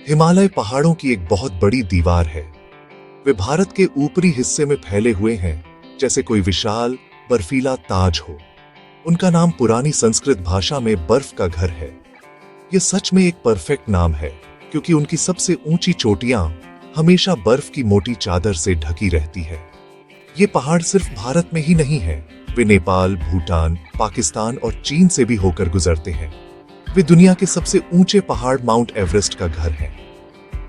हिमालय पहाड़ों की एक बहुत बड़ी दीवार है। वे भारत के ऊपरी हिस्से में फैले हुए हैं, जैसे कोई विशाल बर्फीला ताज हो। उनका नाम पुरानी संस्कृत भाषा में बर्फ का घर है। यह सच में एक परफेक्ट नाम है, क्योंकि उनकी सबसे ऊंची चोटियां हमेशा बर्फ की मोटी चादर से ढकी रहती है। ये पहाड़ सिर्फ भारत में ही नहीं है, वे नेपाल, भूटान, पाकिस्तान और चीन से भी होकर गुजरते हैं। वे दुनिया के सबसे ऊंचे पहाड़ माउंट एवरेस्ट का घर है।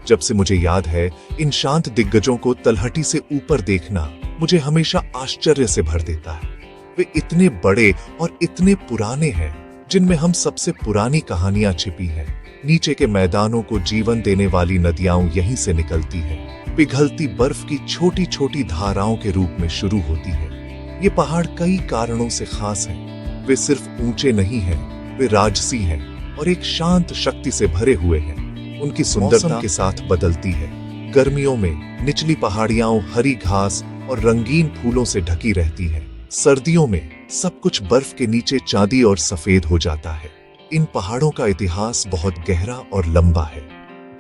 जब से मुझे याद है, इन शांत दिग्गजों को तलहटी से ऊपर देखना मुझे हमेशा आश्चर्य से भर देता है। वे इतने बड़े और इतने पुराने हैं, जिनमें हम सबसे पुरानी कहानियां छिपी हैं। नीचे के मैदानों को जीवन देने वाली नदियां यहीं से निकलती हैं, पिघलती बर्फ की छोटी छोटी धाराओं के रूप में शुरू होती है। ये पहाड़ कई कारणों से खास हैं। वे सिर्फ ऊंचे नहीं हैं, वे राजसी हैं और एक शांत शक्ति से भरे हुए हैं। उनकी सुंदरता के साथ बदलती है। गर्मियों में निचली पहाड़ियां हरी घास और रंगीन फूलों से ढकी रहती है। सर्दियों में सब कुछ बर्फ के नीचे चांदी और सफेद हो जाता है। इन पहाड़ों का इतिहास बहुत गहरा और लंबा है।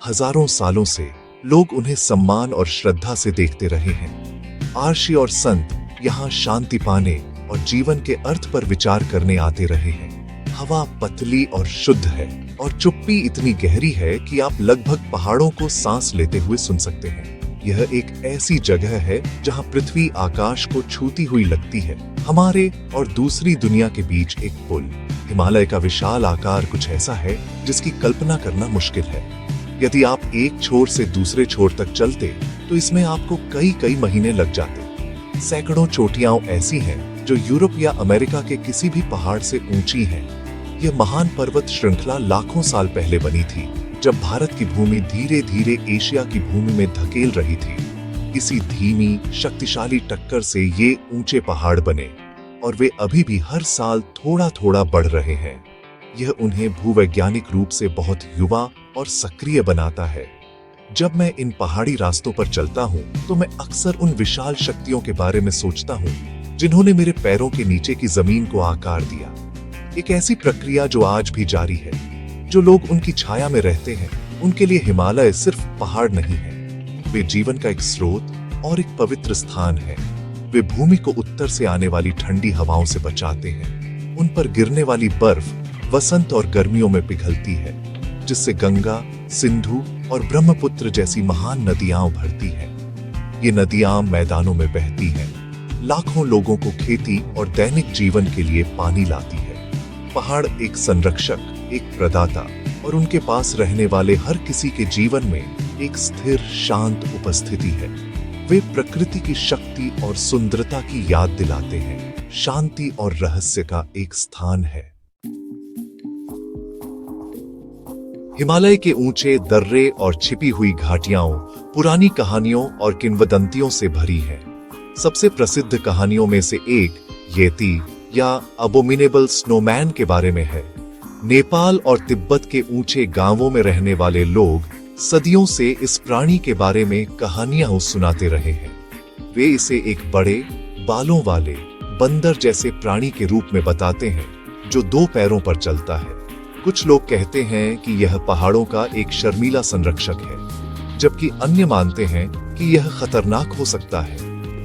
हजारों सालों से लोग उन्हें सम्मान और श्रद्धा से देखते रहे हैं। आर्षि और संत यहाँ शांति पाने और जीवन के अर्थ पर विचार करने आते रहे हैं। हवा पतली और शुद्ध है और चुप्पी इतनी गहरी है कि आप लगभग पहाड़ों को सांस लेते हुए सुन सकते हैं। यह एक ऐसी जगह है जहां पृथ्वी आकाश को छूती हुई लगती है। हमारे और दूसरी दुनिया के बीच एक पुल। हिमालय का विशाल आकार कुछ ऐसा है जिसकी कल्पना करना मुश्किल है। यदि आप एक छोर से दूसरे छोर तक चलते तो इसमें आपको कई महीने लग जाते। सैकड़ों चोटियां ऐसी हैं जो यूरोप या अमेरिका के किसी भी पहाड़ से ऊंची हैं। यह महान पर्वत श्रृंखला लाखों साल पहले बनी थी, जब भारत की भूमि धीरे धीरे एशिया की भूमि में धकेल रही थी। इसी धीमी शक्तिशाली टक्कर से ये ऊंचे पहाड़ बने और वे अभी भी हर साल थोड़ा थोड़ा बढ़ रहे हैं। यह उन्हें भूवैज्ञानिक रूप से बहुत युवा और सक्रिय बनाता है। जब मैं इन पहाड़ी रास्तों पर चलता हूँ तो मैं अक्सर उन विशाल शक्तियों के बारे में सोचता हूँ जिन्होंने मेरे पैरों के नीचे की जमीन को आकार दिया। एक ऐसी प्रक्रिया जो आज भी जारी है। जो लोग उनकी छाया में रहते हैं, उनके लिए हिमालय सिर्फ पहाड़ नहीं है, वे जीवन का एक स्रोत और एक पवित्र स्थान है। वे भूमि को उत्तर से आने वाली ठंडी हवाओं से बचाते हैं। उन पर गिरने वाली बर्फ वसंत और गर्मियों में पिघलती है, जिससे गंगा, सिंधु और ब्रह्मपुत्र जैसी महान नदियां उभरती हैं। ये नदियां मैदानों में बहती हैं, लाखों लोगों को खेती और दैनिक जीवन के लिए पानी लाती है। पहाड़ एक संरक्षक, एक प्रदाता और उनके पास रहने वाले हर किसी के जीवन में एक स्थिर शांत उपस्थिति है। वे प्रकृति की शक्ति और सुंदरता की याद दिलाते हैं। शांति और रहस्य का एक स्थान है। हिमालय के ऊंचे दर्रे और छिपी हुई घाटियां पुरानी कहानियों और किंवदंतियों से भरी हैं। सबसे प्रसिद्ध कहानियों में से एक येती या अबोमिनेबल स्नोमैन के बारे में है। नेपाल और तिब्बत के ऊंचे गांवों में रहने वाले लोग सदियों से इस प्राणी के बारे में कहानियां सुनाते रहे हैं। वे इसे एक बड़े बालों वाले बंदर जैसे प्राणी के रूप में बताते हैं, जो 2 पैरों पर चलता है। कुछ लोग कहते हैं कि यह पहाड़ों का एक शर्मीला संरक्षक है, जबकि अन्य मानते हैं कि यह खतरनाक हो सकता है।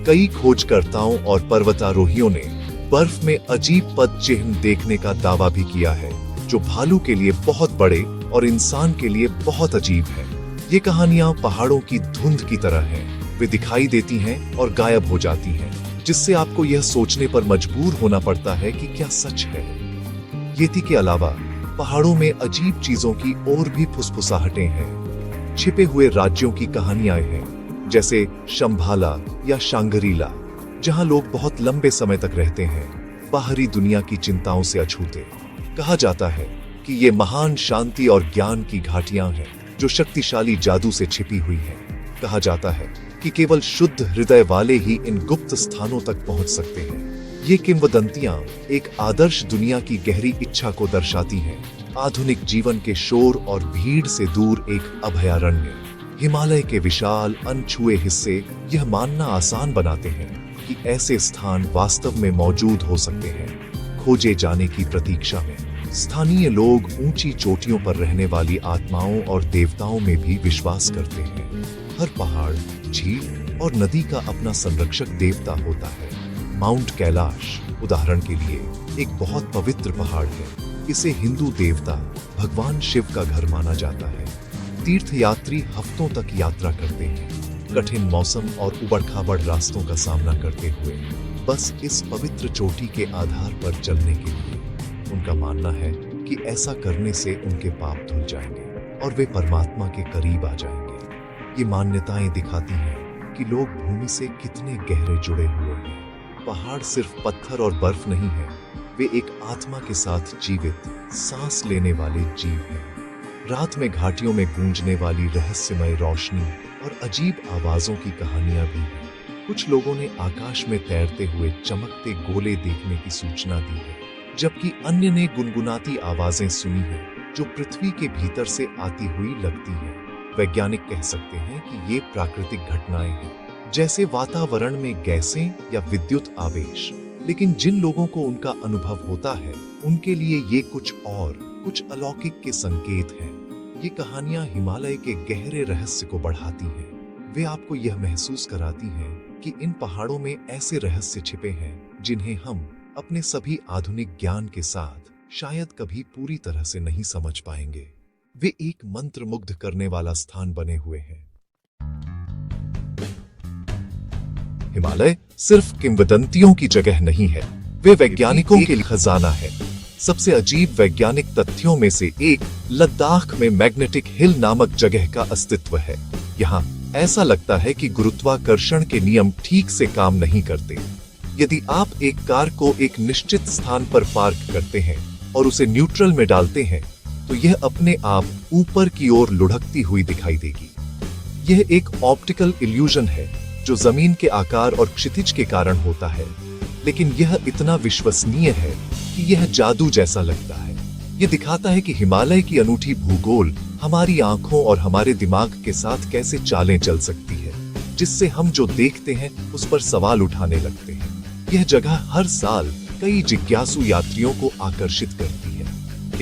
कई खोजकर्ताओं और पर्वतारोहियों ने बर्फ में अजीब पद चिन्ह देखने का दावा भी किया है, जो भालू के लिए बहुत बड़े और इंसान के लिए बहुत अजीब है। ये कहानियां पहाड़ों की धुंध की तरह हैं। वे दिखाई देती हैं और गायब हो जाती हैं, जिससे आपको यह सोचने पर मजबूर होना पड़ता है कि क्या सच है। येती के अलावा पहाड़ों में अजीब चीजों की और भी फुसफुसाहटें हैं। छिपे हुए राज्यों की कहानियां हैं, जैसे शंभाला या शांगरीला, जहां लोग बहुत लंबे समय तक रहते हैं, बाहरी दुनिया की चिंताओं से अछूते। कहा जाता है कि ये महान शांति और ज्ञान की घाटियां हैं, जो शक्तिशाली जादू से छिपी हुई हैं। कहा जाता है कि केवल शुद्ध हृदय वाले ही इन गुप्त स्थानों तक पहुंच सकते हैं। ये किंवदंतियां एक आदर्श दुनिया की गहरी इच्छा को दर्शाती हैं। आधुनिक जीवन के शोर और भीड़ से दूर एक अभयारण्य। हिमालय के विशाल अनछुए हिस्से यह मानना आसान बनाते हैं कि ऐसे स्थान वास्तव में मौजूद हो सकते हैं, खोजे जाने की प्रतीक्षा में। स्थानीय लोग ऊंची चोटियों पर रहने वाली आत्माओं और देवताओं में भी विश्वास करते हैं। हर पहाड़, झील और नदी का अपना संरक्षक देवता होता है। माउंट कैलाश उदाहरण के लिए एक बहुत पवित्र पहाड़ है। इसे हिंदू देवता भगवान शिव का घर माना जाता है। तीर्थयात्री हफ्तों तक यात्रा करते हैं, कठिन मौसम और उबड़-खाबड़ रास्तों का सामना करते हुए, बस इस पवित्र चोटी के आधार पर चलने के लिए। उनका मानना है कि ऐसा करने से उनके पाप धुल जाएंगे और वे परमात्मा के करीब आ जाएंगे। ये मान्यताएं दिखाती हैं कि लोग भूमि से कितने गहरे जुड़े हुए हैं। पहाड़ सिर्फ पत्थर और बर्फ नहीं है, वे एक आत्मा के साथ जीवित, सांस लेने वाले जीव हैं। रात में घाटियों में गूंजने वाली रहस्यमय रोशनी और अजीब आवाजों की कहानियां भी हैं। कुछ लोगों ने आकाश में तैरते हुए चमकते गोले देखने की सूचना दी है, जबकि अन्य ने गुनगुनाती आवाजें सुनी हैं जो पृथ्वी के भीतर से आती हुई लगती हैं। वैज्ञानिक कह सकते हैं कि ये प्राकृतिक घटनाएं हैं, जैसे वातावरण में गैसें या विद्युत आवेश। लेकिन जिन लोगों को उनका अनुभव होता है, उनके लिए ये कुछ अलौकिक के संकेत हैं। ये कहानियां हिमालय के गहरे रहस्य को बढ़ाती हैं। वे आपको यह महसूस कराती हैं कि इन पहाड़ों में ऐसे रहस्य छिपे हैं जिन्हें हम अपने सभी आधुनिक ज्ञान के साथ शायद कभी पूरी तरह से नहीं समझ पाएंगे। वे एक मंत्रमुग्ध करने वाला स्थान बने हुए हैं। हिमालय सिर्फ किंवदंतियों की जगह नहीं है, वे वैज्ञानिकों के लिए खजाना है। सबसे अजीब वैज्ञानिक तथ्यों में से एक लद्दाख में मैग्नेटिक हिल नामक जगह का अस्तित्व है। यहाँ ऐसा लगता है कि गुरुत्वाकर्षण के नियम ठीक से काम नहीं करते। यदि आप एक कार को एक निश्चित स्थान पर पार्क करते हैं और उसे न्यूट्रल में डालते हैं, तो यह अपने आप ऊपर की ओर लुढ़कती हुई दिखाई देगी। यह एक ऑप्टिकल इल्यूजन है जो जमीन के आकार और क्षितिज के कारण होता है, लेकिन यह इतना विश्वसनीय है कि यह जादू जैसा लगता है। यह दिखाता है कि हिमालय की अनूठी भूगोल हमारी आंखों और हमारे दिमाग के साथ कैसे चालें चल सकती है, जिससे हम जो देखते हैं उस पर सवाल उठाने लगते हैं। यह जगह हर साल कई जिज्ञासु यात्रियों को आकर्षित करती है।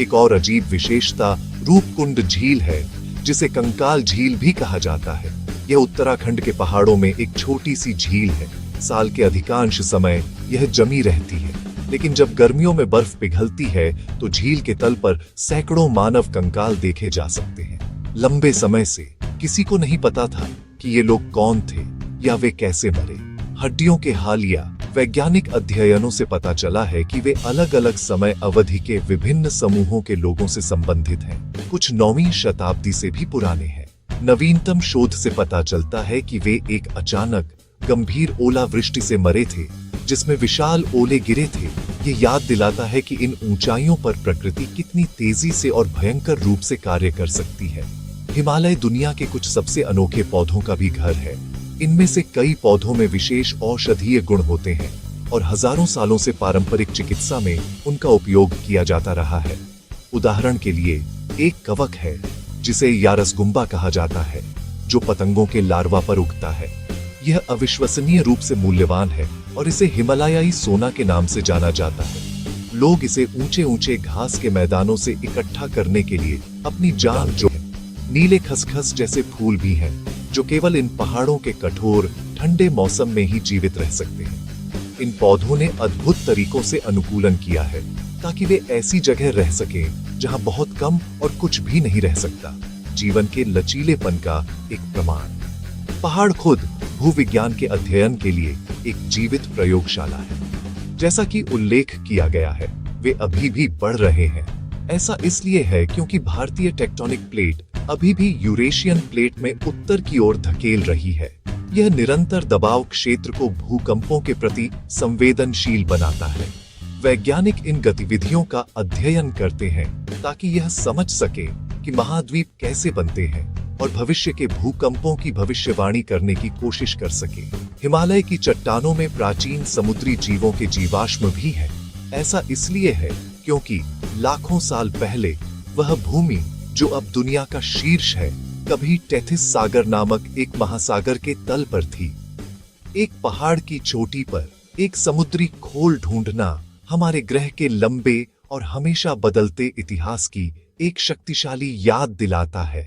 एक और अजीब विशेषता रूपकुंड झील है, जिसे कंकाल झील भी कहा जाता है। यह उत्तराखंड के पहाड़ों में एक छोटी सी झील है। साल के अधिकांश समय यह जमी रहती है, लेकिन जब गर्मियों में बर्फ पिघलती है तो झील के तल पर सैकड़ों मानव कंकाल देखे जा सकते हैं। लंबे समय से किसी को नहीं पता था कि ये लोग कौन थे या वे कैसे मरे। हड्डियों के हालिया वैज्ञानिक अध्ययनों से पता चला है कि वे अलग अलग समय अवधि के विभिन्न समूहों के लोगों से संबंधित हैं। कुछ 9वीं शताब्दी से भी पुराने हैं। नवीनतम शोध से पता चलता है कि वे एक अचानक गंभीर ओलावृष्टि से मरे थे, जिसमें विशाल ओले गिरे थे। ये याद दिलाता है कि इन ऊंचाइयों पर प्रकृति कितनी तेजी से और भयंकर रूप से कार्य कर सकती है। हिमालय दुनिया के कुछ सबसे अनोखे पौधों का भी घर है। इनमें से कई पौधों में विशेष औषधीय गुण होते हैं और हजारों सालों से पारंपरिक चिकित्सा में उनका उपयोग किया जाता रहा है। उदाहरण के लिए एक कवक है जिसे यारसगुम्बा कहा जाता है, जो पतंगों के लार्वा पर उगता है। यह अविश्वसनीय रूप से मूल्यवान है और इसे हिमालयाई सोना के नाम से जाना जाता है। लोग इसे ऊंचे ऊंचे घास के मैदानों से इकट्ठा करने के लिए अपनी जान जो है। नीले खसखस जैसे फूल भी हैं, जो केवल इन पहाड़ों के कठोर ठंडे मौसम में ही जीवित रह सकते हैं। इन पौधों ने अद्भुत तरीकों से अनुकूलन किया है ताकि वे ऐसी जगह रह सकें जहां बहुत कम और कुछ भी नहीं रह सकता। जीवन के लचीलेपन का एक प्रमाण। पहाड़ खुद भूविज्ञान के अध्ययन के लिए एक जीवित प्रयोगशाला है। जैसा कि उल्लेख किया गया है, वे अभी भी बढ़ रहे हैं। ऐसा इसलिए है क्योंकि भारतीय टेक्टोनिक प्लेट अभी भी यूरेशियन प्लेट में उत्तर की ओर धकेल रही है। यह निरंतर दबाव क्षेत्र को भूकंपों के प्रति संवेदनशील बनाता है। वैज्ञानिक इन गतिविधियों का अध्ययन करते हैं ताकि यह समझ सके कि महाद्वीप कैसे बनते हैं और भविष्य के भूकंपों की भविष्यवाणी करने की कोशिश कर सके। हिमालय की चट्टानों में प्राचीन समुद्री जीवों के जीवाश्म भी हैं। ऐसा इसलिए है क्योंकि लाखों साल पहले वह भूमि, जो अब दुनिया का शीर्ष है, कभी टेथिस सागर नामक एक महासागर के तल पर थी। एक पहाड़ की चोटी पर एक समुद्री खोल ढूंढना हमारे ग्रह के लंबे और हमेशा बदलते इतिहास की एक शक्तिशाली याद दिलाता है।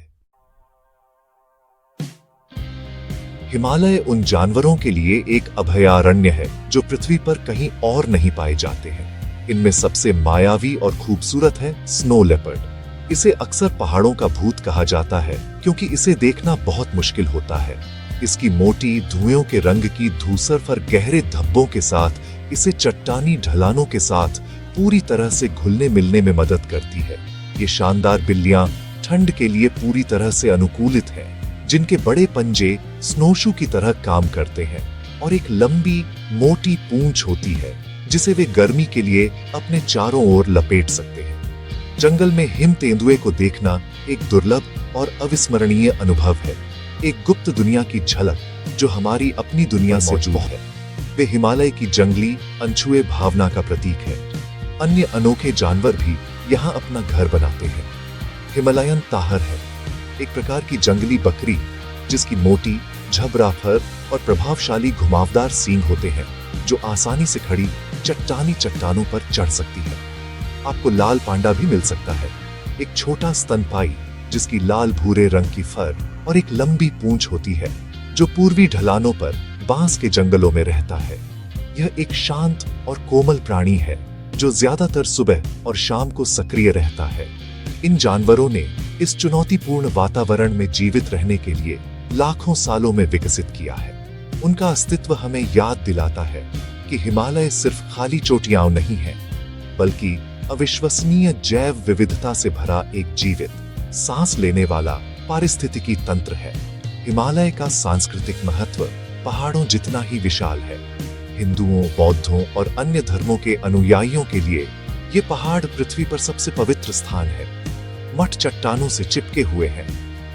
हिमालय उन जानवरों के लिए एक अभयारण्य है जो पृथ्वी पर कहीं और नहीं पाए जाते हैं। इनमें सबसे मायावी और खूबसूरत है स्नो लेपर्ड। इसे अक्सर पहाड़ों का भूत कहा जाता है क्योंकि इसे देखना बहुत मुश्किल होता है। इसकी मोटी धुएं के रंग की धूसर और गहरे धब्बों के साथ इसे चट्टानी ढलानों के साथ पूरी तरह से घुलने मिलने में मदद करती है। ये शानदार बिल्लियां ठंड के लिए पूरी तरह से अनुकूलित हैं, जिनके बड़े पंजे स्नोशू की तरह काम करते हैं और एक लंबी मोटी पूंछ होती है जिसे वे गर्मी के लिए अपने चारों ओर लपेट सकते हैं। जंगल में हिम तेंदुए को देखना एक दुर्लभ और अविस्मरणीय अनुभव है, एक गुप्त दुनिया की झलक जो हमारी अपनी दुनिया से मौजूद है। वे हिमालय की जंगली अनछुए भावना का प्रतीक है। अन्य अनोखे जानवर भी यहाँ अपना घर बनाते हैं। हिमालयन ताहर है, एक प्रकार की जंगली बकरी जिसकी मोटी झबरा फर और प्रभावशाली घुमावदार सींग होते हैं, जो आसानी से खड़ी चट्टानी चट्टानों पर चढ़ सकती है। आपको लाल पांडा भी मिल सकता है, एक छोटा स्तनपाई जिसकी लाल भूरे रंग की फर और एक लंबी पूंछ होती है, जो पूर्वी ढलानों पर बांस के जंगलों में रहता है। यह एक शांत और कोमल प्राणी है जो ज्यादातर सुबह और शाम को सक्रिय रहता है। इन जानवरों ने इस चुनौतीपूर्ण वातावरण में जीवित रहने के लिए लाखों सालों में विकसित किया है। उनका अस्तित्व हमें याद दिलाता है कि हिमालय सिर्फ खाली चोटियां नहीं है, बल्कि अविश्वसनीय जैव विविधता से भरा एक जीवित, सांस लेने वाला पारिस्थितिकी तंत्र है। हिमालय का सांस्कृतिक महत्व पहाड़ों जितना ही विशाल है। हिंदुओं, बौद्धों और अन्य धर्मों के अनुयायियों के लिए ये पहाड़ पृथ्वी पर सबसे पवित्र स्थान है। मठ चट्टानों से चिपके हुए हैं,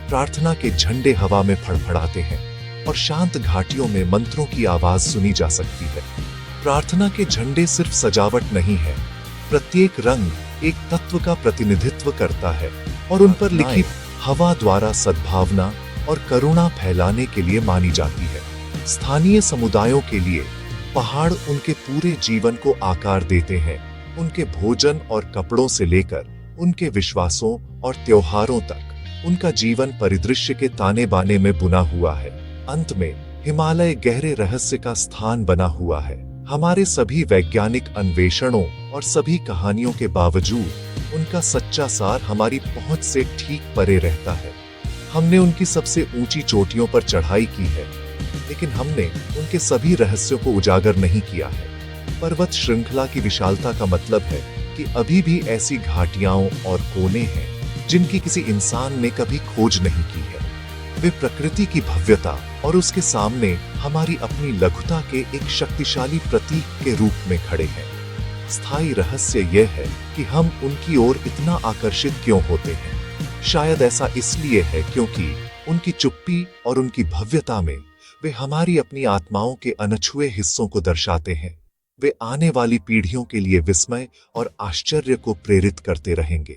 प्रार्थना के झंडे हवा में फड़फड़ाते हैं और शांत घाटियों में मंत्रों की आवाज सुनी जा सकती है। प्रार्थना के झंडे सिर्फ सजावट नहीं है, प्रत्येक रंग एक तत्व का प्रतिनिधित्व करता है और उन पर लिखी हवा द्वारा सद्भावना और करुणा फैलाने के लिए मानी जाती है। स्थानीय समुदायों के लिए पहाड़ उनके पूरे जीवन को आकार देते हैं, उनके भोजन और कपड़ों से लेकर उनके विश्वासों और त्योहारों तक उनका जीवन परिदृश्य के ताने बाने में बुना हुआ है। अंत में हिमालय गहरे रहस्य का स्थान बना हुआ है। हमारे सभी वैज्ञानिक अन्वेषणों और सभी कहानियों के बावजूद उनका सच्चा सार हमारी पहुंच से ठीक परे रहता है। हमने उनकी सबसे ऊंची चोटियों पर चढ़ाई की है, लेकिन हमने उनके सभी रहस्यों को उजागर नहीं किया है। पर्वत श्रृंखला की विशालता का मतलब है कि अभी भी ऐसी घाटियां और कोने हैं जिनकी किसी इंसान ने कभी खोज नहीं की है। वे प्रकृति की भव्यता और उसके सामने हमारी अपनी लघुता के एक शक्तिशाली प्रतीक के रूप में खड़े हैं। स्थायी रहस्य यह है कि हम उनकी ओर इतना आकर्षित क्यों होते हैं। शायद ऐसा इसलिए है क्योंकि उनकी चुप्पी और उनकी भव्यता में वे हमारी अपनी आत्माओं के अनछुए हिस्सों को दर्शाते हैं। वे आने वाली पीढ़ियों के लिए विस्मय और आश्चर्य को प्रेरित करते रहेंगे।